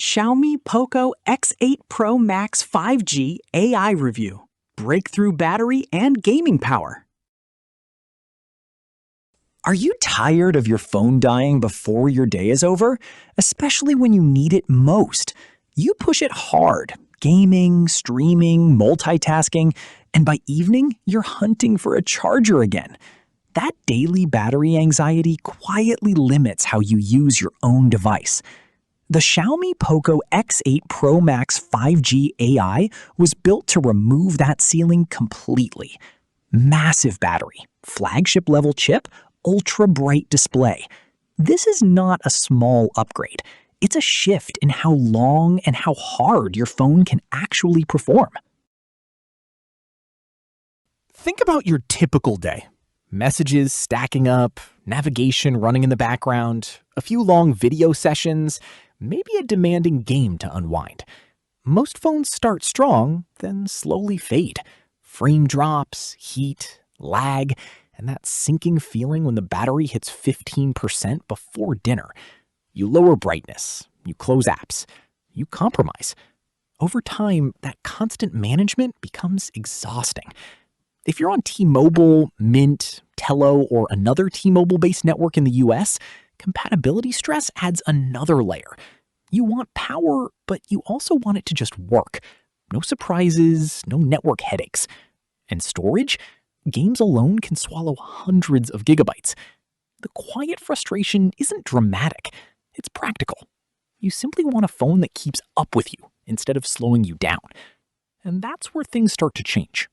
Xiaomi Poco X8 Pro Max 5G AI Review, Breakthrough Battery and Gaming Power. Are you tired of your phone dying before your day is over? Especially when you need it most. You push it hard, gaming, streaming, multitasking, and by evening, you're hunting for a charger again. That daily battery anxiety quietly limits how you use your own device. The Xiaomi Poco X8 Pro Max 5G AI was built to remove that ceiling completely. Massive battery, flagship-level chip, ultra-bright display. This is not a small upgrade. It's a shift in how long and how hard your phone can actually perform. Think about your typical day. Messages stacking up, navigation running in the background, a few long video sessions, maybe a demanding game to unwind. Most phones start strong, then slowly fade. Frame drops, heat, lag, and that sinking feeling when the battery hits 15% before dinner. You lower brightness, you close apps, you compromise. Over time, that constant management becomes exhausting. If you're on T-Mobile, Mint, Tello, or another T-Mobile-based network in the US, compatibility stress adds another layer. You want power, but you also want it to just work. No surprises, no network headaches. And storage? Games alone can swallow hundreds of gigabytes. The quiet frustration isn't dramatic. It's practical. You simply want a phone that keeps up with you instead of slowing you down. And that's where things start to change.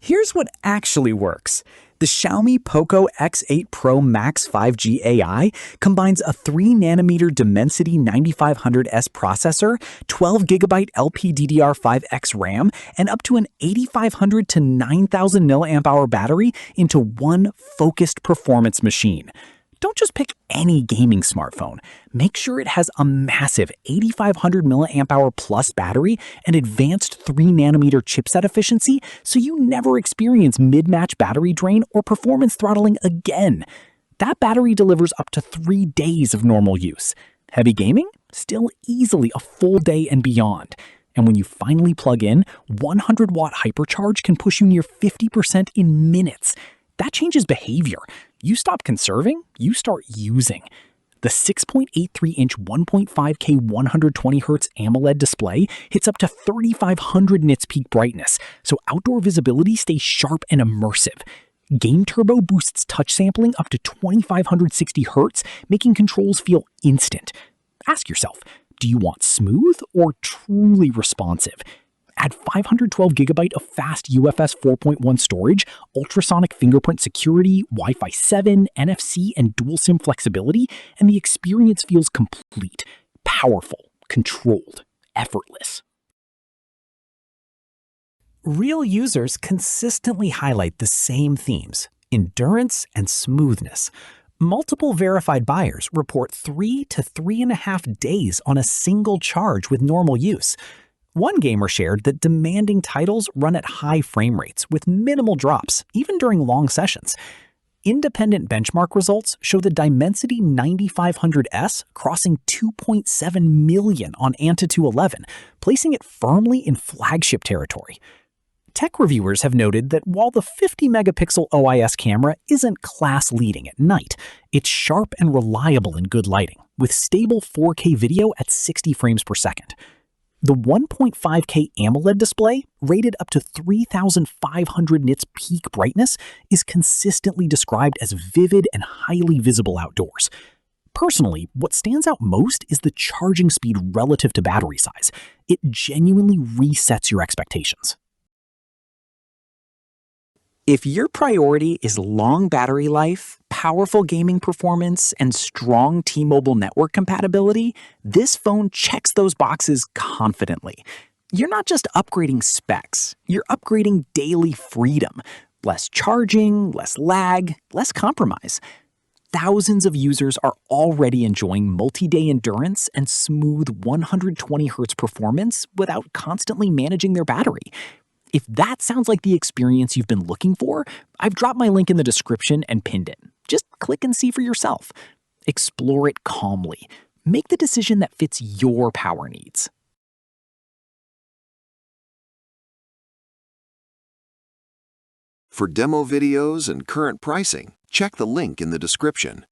Here's what actually works. The Xiaomi Poco X8 Pro Max 5G AI combines a 3nm Dimensity 9500S processor, 12GB LPDDR5X RAM, and up to an 8500 to 9000 mAh battery into one focused performance machine. Don't just pick any gaming smartphone. Make sure it has a massive 8500 mAh plus battery and advanced 3nm chipset efficiency so you never experience mid-match battery drain or performance throttling again. That battery delivers up to 3 days of normal use. Heavy gaming? Still easily a full day and beyond. And when you finally plug in, 100-watt hypercharge can push you near 50% in minutes. That changes behavior. You stop conserving, you start using. The 6.83-inch 1.5K 120Hz AMOLED display hits up to 3500 nits peak brightness, so outdoor visibility stays sharp and immersive. Game Turbo boosts touch sampling up to 2560 Hz, making controls feel instant. Ask yourself, do you want smooth or truly responsive? Add 512GB of fast UFS 4.1 storage, ultrasonic fingerprint security, Wi-Fi 7, NFC, and dual SIM flexibility, and the experience feels complete, powerful, controlled, effortless. Real users consistently highlight the same themes: endurance and smoothness. Multiple verified buyers report 3 to 3.5 days on a single charge with normal use. One gamer shared that demanding titles run at high frame rates with minimal drops, even during long sessions. Independent benchmark results show the Dimensity 9500S crossing 2.7 million on Antutu 11, placing it firmly in flagship territory. Tech reviewers have noted that while the 50-megapixel OIS camera isn't class-leading at night, it's sharp and reliable in good lighting, with stable 4K video at 60 frames per second. The 1.5K AMOLED display, rated up to 3500 nits peak brightness, is consistently described as vivid and highly visible outdoors. Personally, what stands out most is the charging speed relative to battery size. It genuinely resets your expectations. If your priority is long battery life, powerful gaming performance, and strong T-Mobile network compatibility, this phone checks those boxes confidently. You're not just upgrading specs, you're upgrading daily freedom. Less charging, less lag, less compromise. Thousands of users are already enjoying multi-day endurance and smooth 120Hz performance without constantly managing their battery. If that sounds like the experience you've been looking for, I've dropped my link in the description and pinned it. Just click and see for yourself. Explore it calmly. Make the decision that fits your power needs. For demo videos and current pricing, check the link in the description.